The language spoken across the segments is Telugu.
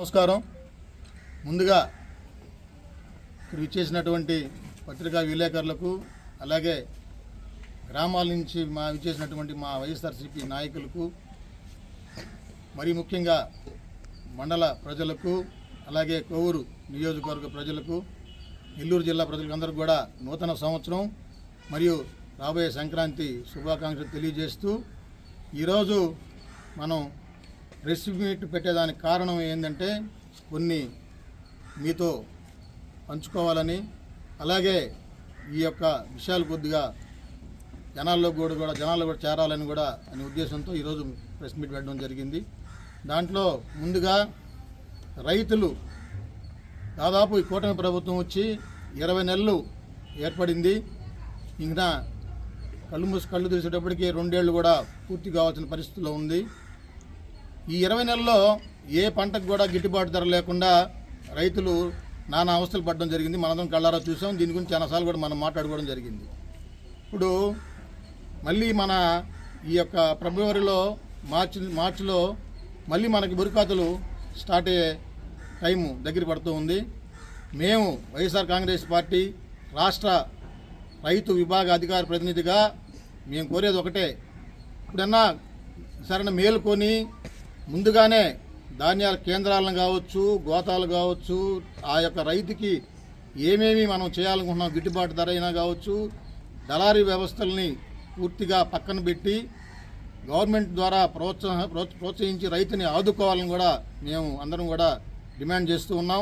నమస్కారం. ముందుగా ఇక్కడ విచ్చేసినటువంటి పత్రికా విలేకరులకు, అలాగే గ్రామాల నుంచి విచ్చేసినటువంటి మా వైఎస్ఆర్సీపీ నాయకులకు, మరి ముఖ్యంగా మండల ప్రజలకు, అలాగే కోవూరు నియోజకవర్గ ప్రజలకు, నెల్లూరు జిల్లా ప్రజలకు అందరికీ కూడా నూతన సంవత్సరం మరియు రాబోయే సంక్రాంతి శుభాకాంక్షలు తెలియజేస్తూ, ఈరోజు మనం ప్రెస్ మీట్ పెట్టేదానికి కారణం ఏంటంటే కొన్ని మీతో పంచుకోవాలని, అలాగే ఈ యొక్క విషయాలు కొద్దిగా జనాల్లో కూడా చేరాలని కూడా అనే ఉద్దేశంతో ఈరోజు ప్రెస్ మీట్ పెట్టడం జరిగింది. దాంట్లో ముందుగా రైతులు దాదాపు ఈ కూటమి ప్రభుత్వం వచ్చి 20 నెలలు ఏర్పడింది. ఇంకా కళ్ళు తీసేటప్పటికి 2 ఏళ్ళు కూడా పూర్తి కావాల్సిన పరిస్థితిలో ఉంది. ఈ 20 నెలల్లో ఏ పంటకు కూడా గిట్టుబాటు ధర లేకుండా రైతులు నానా అవస్థలు పడడం జరిగింది. మనందరం కళ్ళారా చూసాం. దీని గురించి చాలాసార్లు కూడా మనం మాట్లాడుకోవడం జరిగింది. ఇప్పుడు మళ్ళీ మన ఈ యొక్క ఫిబ్రవరిలో మార్చిలో మళ్ళీ మనకి బురికాతులు స్టార్ట్ అయ్యే టైము దగ్గర పడుతూ ఉంది. మేము వైఎస్ఆర్ కాంగ్రెస్ పార్టీ రాష్ట్ర రైతు విభాగ అధికార ప్రతినిధిగా మేము కోరేది ఒకటే, ఇప్పుడన్నా సరైన మేలుకొని ముందుగానే ధాన్యాల కేంద్రాలను కావచ్చు, గోతాలు కావచ్చు, ఆ యొక్క రైతుకి ఏమేమి మనం చేయాలనుకుంటున్నాం, గిట్టుబాటు ధర అయినా కావచ్చు, దళారీ వ్యవస్థల్ని పూర్తిగా పక్కన పెట్టి గవర్నమెంట్ ద్వారా ప్రోత్సహించి రైతుని ఆదుకోవాలని కూడా మేము అందరం కూడా డిమాండ్ చేస్తూ ఉన్నాం.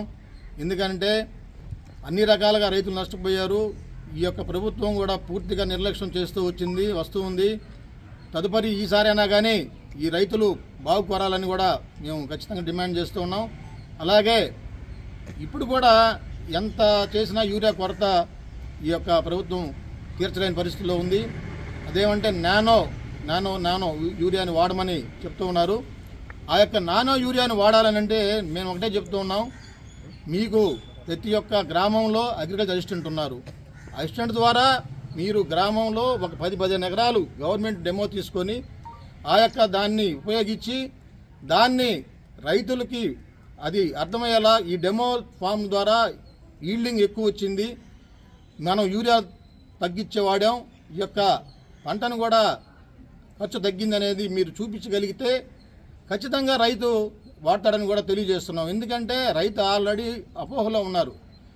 ఎందుకంటే అన్ని రకాలుగా రైతులు నష్టపోయారు. ఈ యొక్క ప్రభుత్వం కూడా పూర్తిగా నిర్లక్ష్యం వస్తూ ఉంది. తదుపరి ఈసారైనా కానీ ఈ రైతులు బాగుపడాలని కూడా మేము ఖచ్చితంగా డిమాండ్ చేస్తూ ఉన్నాం. అలాగే ఇప్పుడు కూడా ఎంత చేసినా యూరియా కొరత ఈ యొక్క ప్రభుత్వం తీర్చలేని పరిస్థితిలో ఉంది. అదేమంటే నానో యూరియాని వాడమని చెప్తూ ఉన్నారు. ఆ యొక్క నానో యూరియాని వాడాలనంటే మేము ఒకటే చెప్తూ ఉన్నాం, మీకు ప్రతి ఒక్క గ్రామంలో అగ్రికల్చర్ అసిస్టెంట్ ఉన్నారు. అసిస్టెంట్ ద్వారా మీరు గ్రామంలో ఒక 10-15 ఎకరాలు గవర్నమెంట్ డెమో తీసుకొని ఆ యొక్క దాన్ని ఉపయోగించి దాన్ని రైతులకి అది అర్థమయ్యేలా ఈ డెమో ఫామ్ ద్వారా ఈల్డింగ్ ఎక్కువ వచ్చింది, మనం యూరియా తగ్గించేవాడాం, ఈ యొక్క పంటను కూడా ఖర్చు తగ్గిందనేది మీరు చూపించగలిగితే ఖచ్చితంగా రైతు వాడతాడని కూడా తెలియజేస్తున్నాం. ఎందుకంటే రైతు ఆల్రెడీ అపోహలో ఉన్నారు.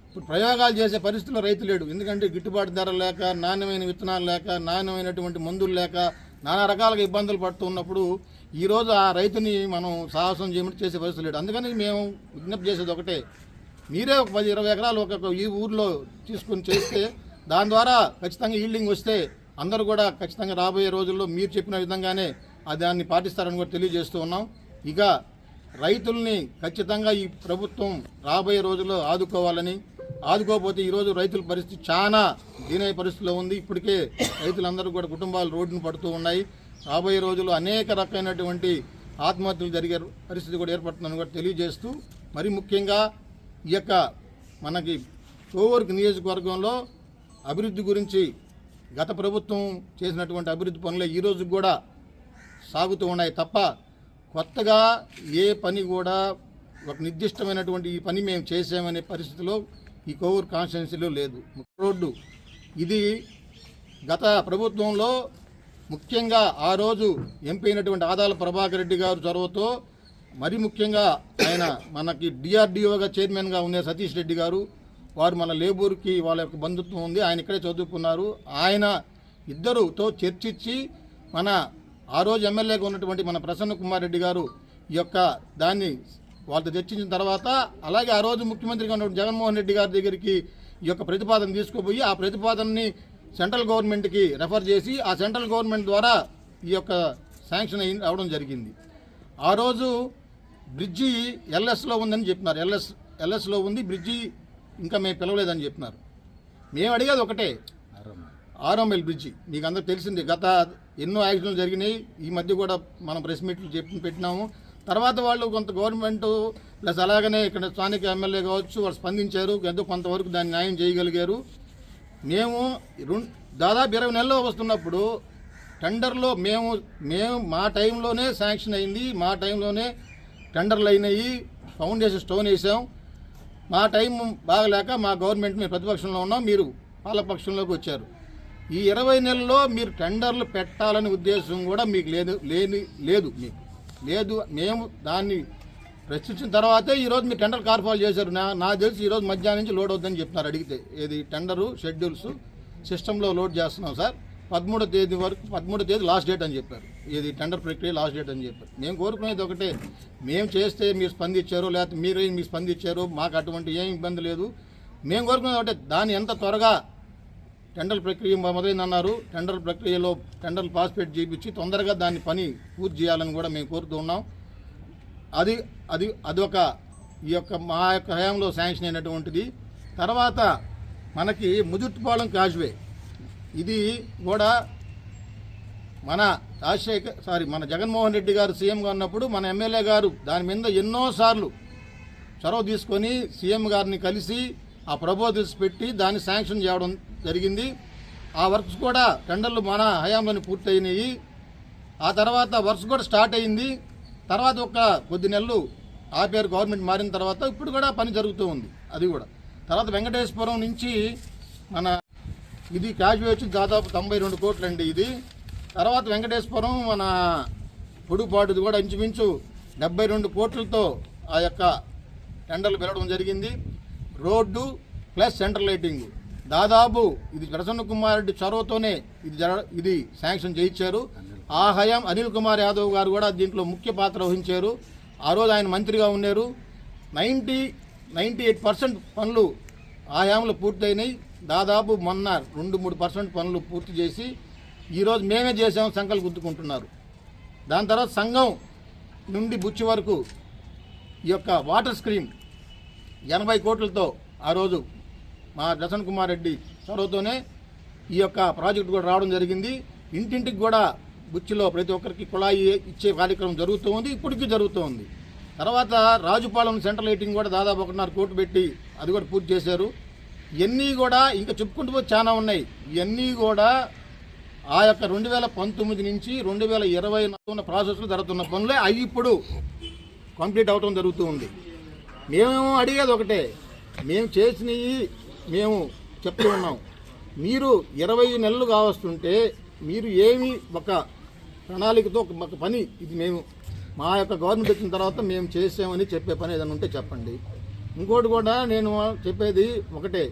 ఇప్పుడు ప్రయోగాలు చేసే పరిస్థితుల్లో రైతు లేడు. ఎందుకంటే గిట్టుబాటు ధర లేక, నాణ్యమైన విత్తనాలు లేక, నాణ్యమైనటువంటి మందులు లేక నానా రకాలుగా ఇబ్బందులు పడుతూ ఉన్నప్పుడు ఈరోజు ఆ రైతుని మనం సాహసం చేసే పరిస్థితి లేడు. అందుకని మేము విజ్ఞప్తి చేసేది ఒకటే, మీరే ఒక 10-20 ఎకరాలు ఈ ఊర్లో తీసుకొని చేస్తే దాని ద్వారా ఖచ్చితంగా ఈల్డింగ్ వస్తే అందరూ కూడా ఖచ్చితంగా రాబోయే రోజుల్లో మీరు చెప్పిన విధంగానే దాన్ని పాటిస్తారని కూడా తెలియజేస్తూ ఉన్నాం. ఇక రైతుల్ని ఖచ్చితంగా ఈ ప్రభుత్వం రాబోయే రోజుల్లో ఆదుకోకపోతే ఈరోజు రైతుల పరిస్థితి చాలా దీనయ్యే పరిస్థితిలో ఉంది. ఇప్పటికే రైతులందరూ కూడా కుటుంబాలు రోడ్డును పడుతూ ఉన్నాయి. రాబోయే రోజుల్లో అనేక రకమైనటువంటి ఆత్మహత్యలు జరిగే పరిస్థితి కూడా ఏర్పడుతుందని కూడా తెలియజేస్తూ, మరి ముఖ్యంగా ఈ యొక్క మనకి కోవూరు నియోజకవర్గంలో అభివృద్ధి గురించి గత ప్రభుత్వం చేసినటువంటి అభివృద్ధి పనులే ఈరోజు కూడా సాగుతూ ఉన్నాయి తప్ప కొత్తగా ఏ పని కూడా ఒక నిర్దిష్టమైనటువంటి ఈ పని మేము చేసామనే పరిస్థితిలో ఈ కోవూరు కాన్స్టిట్యున్సీలో లేదు. రోడ్డు ఇది గత ప్రభుత్వంలో ముఖ్యంగా ఆ రోజు ఎంపీ అయినటువంటి ఆదాల ప్రభాకర్ రెడ్డి గారు చొరవతో, మరి ముఖ్యంగా ఆయన మనకి డిఆర్డిఓగా చైర్మన్గా ఉండే సతీష్ రెడ్డి గారు, వారు మన లేబూర్కి వాళ్ళ యొక్క బంధుత్వం ఉంది, ఆయన ఇక్కడే చదువుకున్నారు. ఆయన ఇద్దరుతో చర్చించి మన ఆ రోజు ఎమ్మెల్యేగా ఉన్నటువంటి మన ప్రసన్న కుమార్ రెడ్డి గారు ఈ యొక్క దాన్ని వాళ్ళతో చర్చించిన తర్వాత, అలాగే ఆ రోజు ముఖ్యమంత్రిగా ఉన్న జగన్మోహన్ రెడ్డి గారి దగ్గరికి ఈ యొక్క ప్రతిపాదన తీసుకుపోయి ఆ ప్రతిపాదనని సెంట్రల్ గవర్నమెంట్కి రెఫర్ చేసి ఆ సెంట్రల్ గవర్నమెంట్ ద్వారా ఈ యొక్క శాంక్షన్ అవడం జరిగింది. ఆ రోజు బ్రిడ్జి ఎల్ఎస్లో ఉందని చెప్పినారు. ఎల్ఎస్లో ఉంది బ్రిడ్జి, ఇంకా మేము పిలవలేదని చెప్పినారు. మేము అడిగేది ఒకటే, 6 మైల్ బ్రిడ్జి మీకు అందరూ తెలిసింది. గత ఎన్నో యాక్సిడెంట్లు జరిగినాయి. ఈ మధ్య కూడా మనం ప్రెస్ మీట్లు పెట్టినాము. తర్వాత వాళ్ళు కొంత గవర్నమెంట్ ప్లస్ అలాగనే ఇక్కడ స్థానిక ఎమ్మెల్యే కావచ్చు, వాళ్ళు స్పందించారు, ఎంతో కొంతవరకు దాన్ని న్యాయం చేయగలిగారు. మేము దాదాపు 20 నెలలు వస్తున్నప్పుడు టెండర్లో మేము మా టైంలోనే శాంక్షన్ అయింది, మా టైంలోనే టెండర్లు అయినాయి, ఫౌండేషన్ స్టోన్ వేసాం. మా టైం బాగలేక మా గవర్నమెంట్ మేము ప్రతిపక్షంలో ఉన్నాం, మీరు పాలపక్షంలోకి వచ్చారు. ఈ 20 నెలల్లో మీరు టెండర్లు పెట్టాలనే ఉద్దేశం కూడా మీకు లేదు మీకు లేదు. మేము దాన్ని ప్రశ్నించిన తర్వాతే ఈరోజు మీరు టెండర్ కార్ఫాల్ చేశారు. నాకు తెలిసి ఈరోజు మధ్యాహ్నం నుంచి లోడ్ అవుతుందని చెప్తున్నారు. అడిగితే ఏది టెండరు షెడ్యూల్స్ సిస్టంలో లోడ్ చేస్తున్నాం సార్, 13వ తేదీ వరకు, 13వ తేదీ లాస్ట్ డేట్ అని చెప్పారు. ఇది టెండర్ ప్రక్రియ లాస్ట్ డేట్ అని చెప్పారు. మేము కోరుకునేది ఒకటే, మేము చేస్తే మీరు స్పందించారు, లేకపోతే మీరు స్పందించారు, మాకు అటువంటి ఏం ఇబ్బంది లేదు. మేము కోరుకునేది ఒకటే, దాన్ని ఎంత త్వరగా టెండర్ ప్రక్రియ మొదలైందన్నారు. టెండర్ ప్రక్రియలో టెండర్ పాస్పేట్ చేయించి తొందరగా దాన్ని పని పూర్తి చేయాలని కూడా మేము కోరుతూ ఉన్నాం. అదొక ఈ యొక్క మా యొక్క హయాంలో శాంక్షన్ అయినటువంటిది. తర్వాత మనకి ముదుర్తిపాలెం కాజ్వే, ఇది కూడా మన జగన్మోహన్ రెడ్డి గారు సీఎంగా ఉన్నప్పుడు మన ఎమ్మెల్యే గారు దాని మీద ఎన్నోసార్లు చొరవ తీసుకొని సీఎం గారిని కలిసి ఆ ప్రపోజల్స్ పెట్టి దాన్ని శాంక్షన్ చేయడం జరిగింది. ఆ వర్క్స్ కూడా టెండర్లు మన హయాంలోనే పూర్తయినాయి. ఆ తర్వాత వర్క్స్ కూడా స్టార్ట్ అయింది. తర్వాత ఒక కొద్ది నెలలు ఆపేరు గవర్నమెంట్ మారిన తర్వాత. ఇప్పుడు కూడా పని జరుగుతూ ఉంది. అది కూడా తర్వాత వెంకటేశ్వరం నుంచి మన ఇది కాజ్వే వచ్చి దాదాపు 92 కోట్లు అండి ఇది. తర్వాత వెంకటేశ్వరం మన పొడుపాటుది కూడా ఇంచుమించు 72 కోట్లతో ఆ యొక్క టెండర్లు పిలవడం జరిగింది. రోడ్డు ప్లస్ సెంట్రల్ లైటింగ్ దాదాపు ఇది ప్రసన్న కుమార్ రెడ్డి చొరవతోనే ఇది శాంక్షన్ చేయించారు. ఆ హయాం అనిల్ కుమార్ యాదవ్ గారు కూడా దీంట్లో ముఖ్య పాత్ర వహించారు. ఆ రోజు ఆయన మంత్రిగా ఉన్నారు. 98% పనులు ఆ హయాంలో పూర్తయినాయి. దాదాపు మొన్న 2-3% పనులు పూర్తి చేసి ఈరోజు మేమే చేసాము సంకల్పం గుర్తుకుంటున్నారు. దాని తర్వాత సంఘం నుండి బుచ్చి వరకు ఈ యొక్క వాటర్ స్క్రీన్ 80 కోట్లతో ఆ రోజు మా ప్రసన్న కుమార్ రెడ్డి చొరవతోనే ఈ యొక్క ప్రాజెక్టు కూడా రావడం జరిగింది. ఇంటింటికి కూడా బుచ్చిలో ప్రతి ఒక్కరికి కుళాయి ఇచ్చే కార్యక్రమం జరుగుతూ ఉంది, ఇప్పటికీ జరుగుతూ ఉంది. తర్వాత రాజుపాలెం సెంట్రల్ లైటింగ్ కూడా దాదాపు 1.5 కోట్లు పెట్టి అది కూడా పూర్తి చేశారు. ఇవన్నీ కూడా ఇంకా చెప్పుకుంటూ పోతే చాలా ఉన్నాయి. ఇవన్నీ కూడా ఆ యొక్క 2019 నుంచి 2024 ఉన్న ప్రాసెస్లో జరుగుతున్న పనులే అవి ఇప్పుడు కంప్లీట్ అవటం జరుగుతూ ఉంది. మేము అడిగేది ఒకటే, మేము చేసినవి మేము చెప్తూ ఉన్నాం. మీరు 20 నెలలు కావస్తుంటే మీరు ఏమి ఒక ప్రణాళికతో ఒక పని ఇది మేము మా యొక్క గవర్నమెంట్ వచ్చిన తర్వాత మేము చేసామని చెప్పే పని ఏదైనా ఉంటే చెప్పండి. ఇంకోటి కూడా నేను చెప్పేది ఒకటే,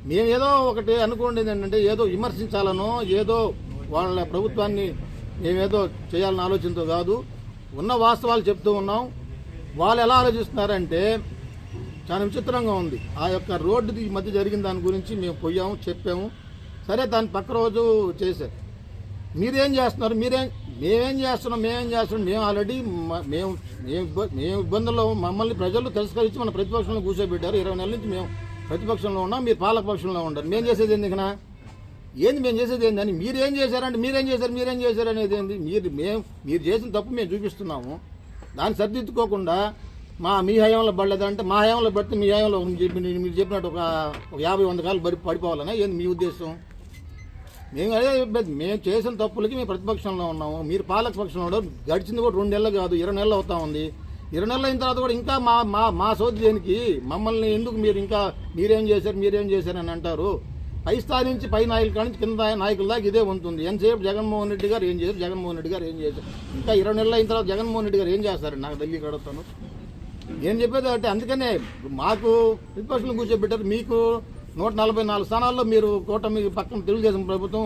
మేము ఏదో ఒకటి అనుకోండి ఏంటంటే ఏదో విమర్శించాలనో ఏదో వాళ్ళ ప్రభుత్వాన్ని మేమేదో చేయాలని ఆలోచనతో కాదు, ఉన్న వాస్తవాలు చెప్తూ ఉన్నాం. వాళ్ళు ఎలా ఆలోచిస్తున్నారంటే చాలా విచిత్రంగా ఉంది. ఆ యొక్క రోడ్డుది ఈ మధ్య జరిగిన దాని గురించి మేము పోయాము, చెప్పాము. సరే దాని పక్క రోజు చేశారు. మీరేం చేస్తున్నారు, మేమేం చేస్తున్నాం, మేము ఆల్రెడీ మేము ఇబ్బందుల్లో మమ్మల్ని ప్రజలు తిరస్కరించి మన ప్రతిపక్షంలో కూర్చోబెట్టారు. 20 నెలల నుంచి మేము ప్రతిపక్షంలో ఉన్నాం, మీరు పాలకపక్షంలో ఉండరు. మేము చేసేది ఎందుకనా మేము చేసేది ఏందని మీరేం చేశారంటే మీరేం చేశారు అనేది ఏంది? మీరు చేసిన తప్పు మేము చూపిస్తున్నాము. దాన్ని సరిదిద్దుకోకుండా మీ హయాంలో పడలేదంటే మా హయాంలో పడితే మీ హయాంలో మీరు చెప్పినట్టు ఒక 50-100 కాలు పడిపోవాలన్నా ఏంది మీ ఉద్దేశం? మేము చేసిన తప్పులకి మేము ప్రతిపక్షంలో ఉన్నాము, మీరు పాలకపక్షంలో ఉండరు. గడిచింది కూడా 2 నెలలు కాదు, 20 నెలలు అవుతా ఉంది. 20 నెలలు అయిన తర్వాత కూడా ఇంకా మా సోది దేనికి? మమ్మల్ని ఎందుకు మీరు ఇంకా మీరేం చేశారు అని అంటారు? పై స్థాయి నుంచి పై నాయకుల కాడి నుంచి కింద నాయకుల దాకా ఇదే ఉంటుంది. ఎంతసేపు జగన్మోహన్ రెడ్డి గారు ఏం చేశారు, ఇంకా 20 నెలలు అయిన తర్వాత జగన్మోహన్ రెడ్డి గారు ఏం చేస్తారండి? నాకు ఢిల్లీకి అడుగుతాను. ఏం చెప్పేది అంటే అందుకనే మాకు ప్రతిపక్షంలో కూర్చోబెట్టారు. మీకు 144 స్థానాల్లో మీరు కూటమి పక్కన తెలుగుదేశం ప్రభుత్వం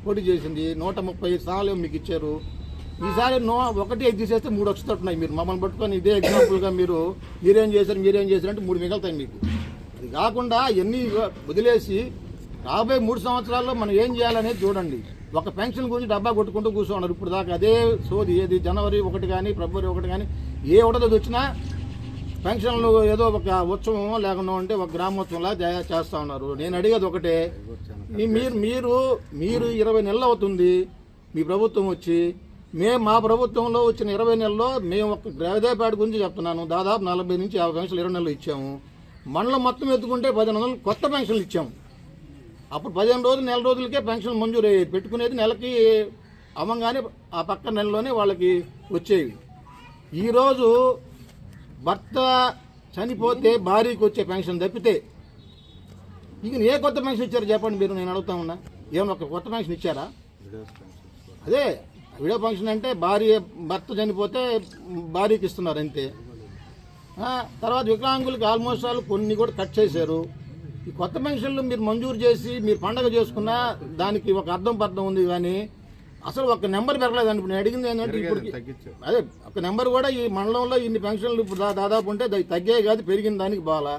పోటీ చేసింది, 135 స్థానాలు మీకు ఇచ్చారు. ఈసారి 1 తీసేస్తే 3 వచ్చేటట్టున్నాయి. మీరు మమ్మల్ని పట్టుకొని ఇదే ఎగ్జాంపుల్గా మీరేం చేశారు అంటే 3 మిగులుతాయి మీకు. అది కాకుండా ఇవన్నీ వదిలేసి రాబోయే 3 సంవత్సరాల్లో మనం ఏం చేయాలనేది చూడండి. ఒక పెన్షన్ గురించి డబ్బా కొట్టుకుంటూ కూర్చోన్నారు ఇప్పుడు దాకా. అదే సోది ఏది జనవరి 1 కానీ ఫిబ్రవరి 1 కానీ ఏ ఒకటోది వచ్చినా పెన్షన్లు ఏదో ఒక ఉత్సవం లేకుండా ఉంటే ఒక గ్రామోత్సవంలా చేస్తూ ఉన్నారు. నేను అడిగేది ఒకటే, మీరు 20 నెలలు అవుతుంది మీ ప్రభుత్వం వచ్చి. మా ప్రభుత్వంలో వచ్చిన 20 నెలల్లో మేము ఒక గ్రావిదేపేట గురించి చెప్తున్నాను, దాదాపు 40 నుంచి 50 పెన్షన్లు 20 నెలలు ఇచ్చాము. మండలం మొత్తం ఎత్తుకుంటే 1500 కొత్త పెన్షన్లు ఇచ్చాము. అప్పుడు 15 రోజులు నెల రోజులకే పెన్షన్ మంజూరు పెట్టుకునేది, నెలకి అమ్మంగానే ఆ పక్క నెలలోనే వాళ్ళకి వచ్చేవి. ఈరోజు భర్త చనిపోతే భార్యకి వచ్చే పెన్షన్ తప్పితే ఇక ఏ కొత్త పెన్షన్ ఇచ్చారు చెప్పండి మీరు, నేను అడుగుతా ఉన్నా. ఏమన్నా ఒక కొత్త పెన్షన్ ఇచ్చారా? అదే విడో పెన్షన్ అంటే భర్త చనిపోతే భార్యకి ఇస్తున్నారు అంతే. తర్వాత వికలాంగులకు ఆల్మోస్ట్ ఆల్ కొన్ని కూడా కట్ చేశారు. ఈ కొత్త పెన్షన్లు మీరు మంజూరు చేసి మీరు పండగ చేసుకున్నా దానికి ఒక అర్థం ఉంది, కానీ అసలు ఒక నెంబర్ పెరగలేదండి. నేను అడిగింది ఏంటంటే ఇప్పుడు అదే ఒక నెంబర్ కూడా ఈ మండలంలో ఇన్ని పెన్షన్లు ఇప్పుడు దాదాపు ఉంటే తగ్గే కాదు, పెరిగిన దానికి బాగా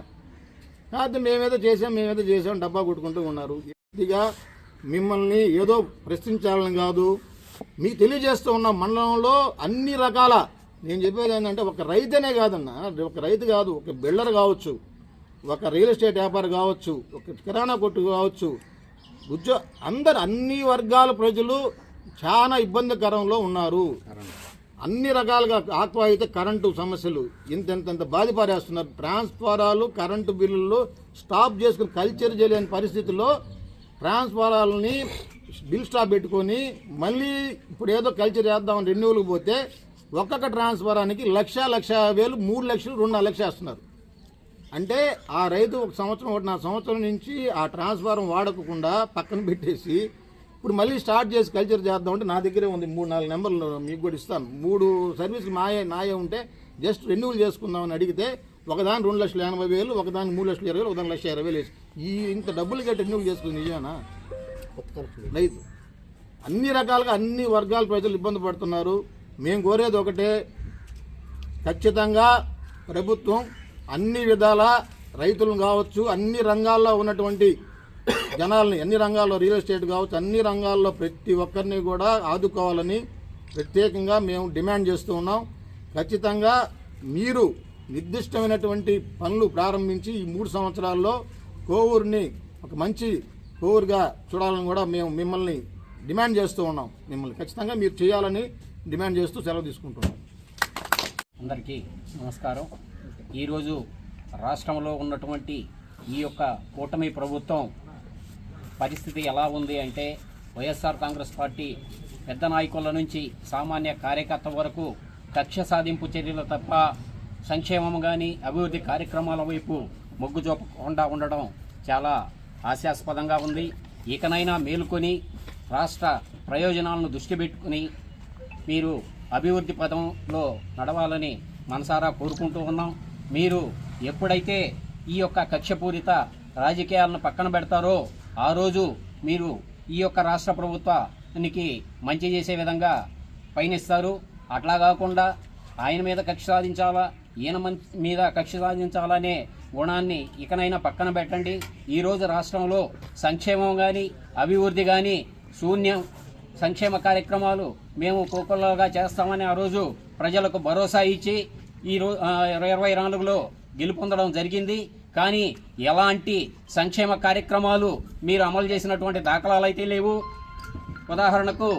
కాదు. మేమేదో చేసాం డబ్బా కొట్టుకుంటూ ఉన్నారు. ఇదిగా మిమ్మల్ని ఏదో ప్రశ్నించాలని కాదు, మీకు తెలియజేస్తూ ఉన్న మండలంలో అన్ని రకాల, నేను చెప్పేది ఏంటంటే ఒక రైతనే కాదన్న, ఒక రైతు కాదు, ఒక బిల్డర్ కావచ్చు, ఒక రియల్ ఎస్టేట్ వ్యాపారి కావచ్చు, ఒక కిరాణా కొట్టు కావచ్చు, అందరు అన్ని వర్గాల ప్రజలు చాలా ఇబ్బందికరంలో ఉన్నారు. అన్ని రకాలుగా ఆక్వా అయితే కరెంటు సమస్యలు ఇంత బాధిపారేస్తున్నారు. ట్రాన్స్ఫారాలు కరెంటు బిల్లులు స్టాప్ చేసుకుని కల్చర్ చేయలేని పరిస్థితుల్లో ట్రాన్స్ఫారాలని బిల్ స్టాప్ పెట్టుకొని మళ్ళీ ఇప్పుడు ఏదో కల్చర్ చేద్దామని రెన్యూవల్కి పోతే ఒక్కొక్క ట్రాన్స్ఫారానికి 1,50,000 3 లక్షలు 2 లక్షలు వేస్తున్నారు. అంటే ఆ రైతు ఒక సంవత్సరం 1.5 సంవత్సరం నుంచి ఆ ట్రాన్స్ఫారం వాడకుండా పక్కన పెట్టేసి ఇప్పుడు మళ్ళీ స్టార్ట్ చేసి కల్చర్ చేద్దామంటే నా దగ్గరే ఉంది 3-4 నెంబర్లు మీకు కూడా ఇస్తాను. 3 సర్వీసులు నాయే ఉంటే జస్ట్ రెన్యూవల్ చేసుకుందామని అడిగితే ఒకదాని 2,80,000, ఒకదాని 3,20,000, ఒకదాని 1,20,000 వేసి ఇంత డబ్బులు కట్టి రెన్యూవల్ చేసుకుని నిజమేనా రైతు? అన్ని రకాలుగా అన్ని వర్గాల ప్రజలు ఇబ్బంది పడుతున్నారు. మేము కోరేది ఒకటే, ఖచ్చితంగా ప్రభుత్వం అన్ని విధాల రైతులను కావచ్చు, అన్ని రంగాల్లో ఉన్నటువంటి జనాల్ని, అన్ని రంగాల్లో రియల్ ఎస్టేట్ కావచ్చు, అన్ని రంగాల్లో ప్రతి ఒక్కరిని కూడా ఆదుకోవాలని ప్రత్యేకంగా మేము డిమాండ్ చేస్తూ ఉన్నాం. ఖచ్చితంగా మీరు నిర్దిష్టమైనటువంటి పనులు ప్రారంభించి ఈ 3 సంవత్సరాల్లో కోవూరుని ఒక మంచి కోవూరుగా చూడాలని కూడా మేము మిమ్మల్ని డిమాండ్ చేస్తూ ఉన్నాం. మిమ్మల్ని ఖచ్చితంగా మీరు చేయాలని డిమాండ్ చేస్తూ సెలవు తీసుకుంటున్నాం. అందరికీ నమస్కారం. ఈరోజు రాష్ట్రంలో ఉన్నటువంటి ఈ యొక్క కూటమి ప్రభుత్వం పరిస్థితి ఎలా ఉంది అంటే, వైఎస్ఆర్ కాంగ్రెస్ పార్టీ పెద్ద నాయకుల నుంచి సామాన్య కార్యకర్త వరకు కక్ష సాధింపు చర్యలు తప్ప సంక్షేమం కానీ అభివృద్ధి కార్యక్రమాల వైపు మొగ్గు చూపకుండా ఉండడం చాలా హాస్యాస్పదంగా ఉంది. ఇకనైనా మేలుకొని రాష్ట్ర ప్రయోజనాలను దృష్టి పెట్టుకుని మీరు అభివృద్ధి పదంలో నడవాలని మనసారా కోరుకుంటూ ఉన్నాం. మీరు ఎప్పుడైతే ఈ యొక్క కక్షపూరిత రాజకీయాలను పక్కన పెడతారో ఆ రోజు మీరు ఈ యొక్క రాష్ట్ర ప్రభుత్వానికి మంచి చేసే విధంగా పయనిస్తారు. అట్లా కాకుండా ఆయన మీద కక్ష సాధించాలా, ఈయన మీద కక్ష సాధించాలనే గుణాన్ని ఇకనైనా పక్కన పెట్టండి. ఈరోజు రాష్ట్రంలో సంక్షేమం కానీ అభివృద్ధి కానీ శూన్యం. సంక్షేమ కార్యక్రమాలు మేము కోకొల్లగా చేస్తామని ఆ రోజు ప్రజలకు భరోసా ఇచ్చి ఈ 2024లో గెలుపొందడం జరిగింది. కానీ ఎలాంటి సంక్షేమ కార్యక్రమాలు మీరు అమలు చేసినటువంటి దాఖలాలు అయితే లేవు. ఉదాహరణకు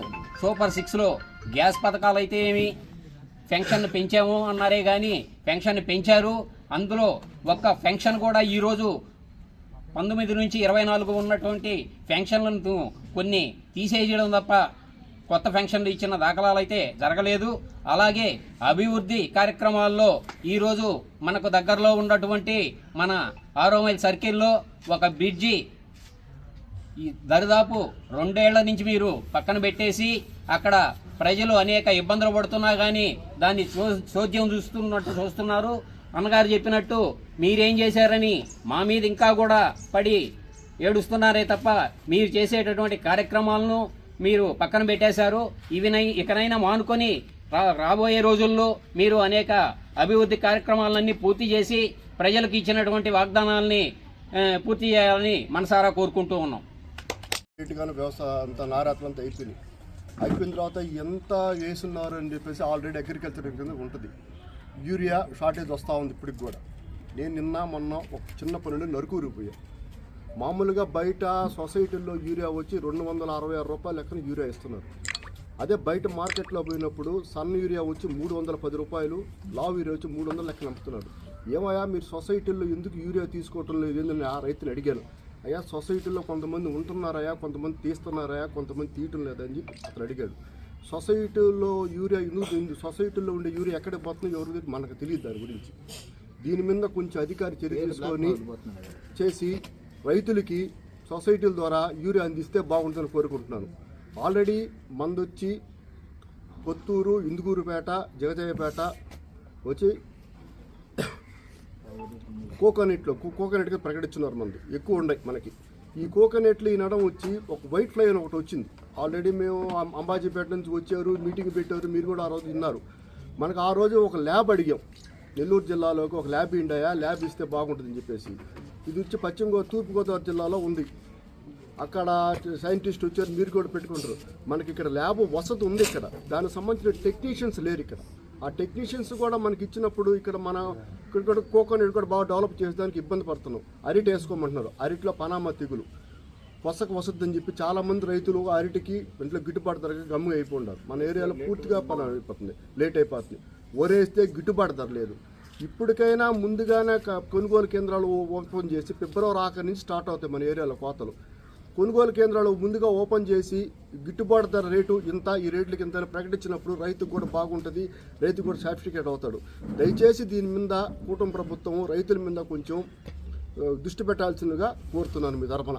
సూపర్ 6లో గ్యాస్ పథకాలు అయితే ఏమి, పెన్షన్ పెంచాము అన్నారే కానీ పెన్షన్ పెంచారు. అందులో ఒక్క పెన్షన్ కూడా ఈరోజు 19 నుంచి 24 ఉన్నటువంటి పెన్షన్లను కొన్ని తీసేయడం తప్ప కొత్త పెన్షన్లు ఇచ్చిన దాఖలాలు అయితే జరగలేదు. అలాగే అభివృద్ధి కార్యక్రమాల్లో ఈరోజు మనకు దగ్గరలో ఉన్నటువంటి మన 6 మైల్ సర్కిల్లో ఒక బ్రిడ్జి దరిదాపు 2 ఏళ్ల నుంచి మీరు పక్కన పెట్టేసి అక్కడ ప్రజలు అనేక ఇబ్బందులు పడుతున్నా కానీ దాన్ని చోద్యం చూస్తున్నారు. అన్నగారు చెప్పినట్టు మీరేం చేశారని మా మీద ఇంకా కూడా పడి ఏడుస్తున్నారే తప్ప మీరు చేసేటటువంటి కార్యక్రమాలను మీరు పక్కన పెట్టేశారు. ఇకనైనా మానుకొని రాబోయే రోజుల్లో మీరు అనేక అభివృద్ధి కార్యక్రమాలన్నీ పూర్తి చేసి ప్రజలకు ఇచ్చినటువంటి వాగ్దానాలని పూర్తి చేయాలని మనసారా కోరుకుంటూ ఉన్నాం. వ్యవస్థ అంతా నారాత్రంతా అయిపోయిన తర్వాత ఎంత వేసున్నారు అని చెప్పేసి ఆల్రెడీ అగ్రికల్చర్ కింద ఉంటుంది. యూరియా షార్టేజ్ వస్తూ ఉంది ఇప్పటికి కూడా. నేను నిన్న మొన్న ఒక చిన్న పనులు నరుకూరిపోయా. మామూలుగా బయట సొసైటీల్లో యూరియా వచ్చి 266 రూపాయల లెక్కన యూరియా ఇస్తున్నారు. అదే బయట మార్కెట్లో పోయినప్పుడు సన్న యూరియా వచ్చి 310 రూపాయలు, లావ్ యూరియా వచ్చి 300 లెక్కన అమ్ముతున్నారు. ఏమయ్యా మీరు సొసైటీల్లో ఎందుకు యూరియా తీసుకోవటం లేదు ఏందని ఆ రైతుని అడిగాను. అయ్యా సొసైటీలో కొంతమంది ఉంటున్నారయ్యా, కొంతమంది తీస్తున్నారయ్యా, కొంతమంది తీయటం లేదని చెప్పి అతను అడిగాడు. సొసైటీలో యూరియా సొసైటీలో ఉండే యూరియా ఎక్కడికి పోతుందో ఎవరికి మనకు తెలియదు దాని గురించి. దీని మీద కొంచెం అధికారి చర్య తీసుకొని చేసి రైతులకి సొసైటీల ద్వారా యూరియా అందిస్తే బాగుంటుందని కోరుకుంటున్నాను. ఆల్రెడీ మందొచ్చి కొత్తూరు, ఇందుకూరుపేట, జగజయపేట వచ్చి కోకోనెట్గా ప్రకటిస్తున్నారు. మంది ఎక్కువ ఉన్నాయి మనకి. ఈ కోకోనెట్లు ఈ నడం వచ్చి ఒక వైట్ ఫ్లై అని ఒకటి వచ్చింది. ఆల్రెడీ మేము అంబాజీపేట నుంచి వచ్చారు, మీటింగ్ పెట్టారు, మీరు కూడా ఆ రోజు విన్నారు. మనకు ఆ రోజు ఒక ల్యాబ్ అడిగాం, నెల్లూరు జిల్లాలోకి ఒక ల్యాబ్ ఇండాయా, ల్యాబ్ ఇస్తే బాగుంటుందని చెప్పేసి. ఇది వచ్చి తూర్పుగోదావరి జిల్లాలో ఉంది. అక్కడ సైంటిస్ట్ వచ్చారు, మీరు కూడా పెట్టుకుంటారు. మనకి ఇక్కడ ల్యాబ్ వసతి ఉంది. ఇక్కడ దానికి సంబంధించిన టెక్నీషియన్స్ లేరు. ఇక్కడ ఆ టెక్నీషియన్స్ కూడా మనకి ఇచ్చినప్పుడు ఇక్కడ ఇక్కడ కోకోనట్ కూడా బాగా డెవలప్ చేసేదానికి ఇబ్బంది పడుతున్నాం. అరటి వేసుకోమంటున్నారు. అరటిలో పనామా తెగులు వసతి అని చెప్పి చాలామంది రైతులు అరటికి ఇంట్లో గిట్టుబాటు ధరగా గమ్ముగా అయిపోయినారు. మన ఏరియాలో పూర్తిగా పని అయిపోతుంది, లేట్ అయిపోతుంది. వరేస్తే గిట్టుబాటు ధర లేదు. ఇప్పటికైనా ముందుగానే కొనుగోలు కేంద్రాలు ఓపెన్ చేసి ఫిబ్రవరి ఆఖరి నుంచి స్టార్ట్ అవుతాయి మన ఏరియాలో కోతలు. కొనుగోలు కేంద్రాలు ముందుగా ఓపెన్ చేసి గిట్టుబాటు ధర రేటు ఇంత, ఈ రేట్లకి ఇంత ప్రకటించినప్పుడు రైతుకు కూడా బాగుంటుంది, రైతు కూడా సర్టిఫికేట్ అవుతాడు. దయచేసి దీని మీద కూటమి ప్రభుత్వం రైతుల మీద కొంచెం దృష్టి పెట్టాల్సిందిగా కోరుతున్నాను మీ తరఫున.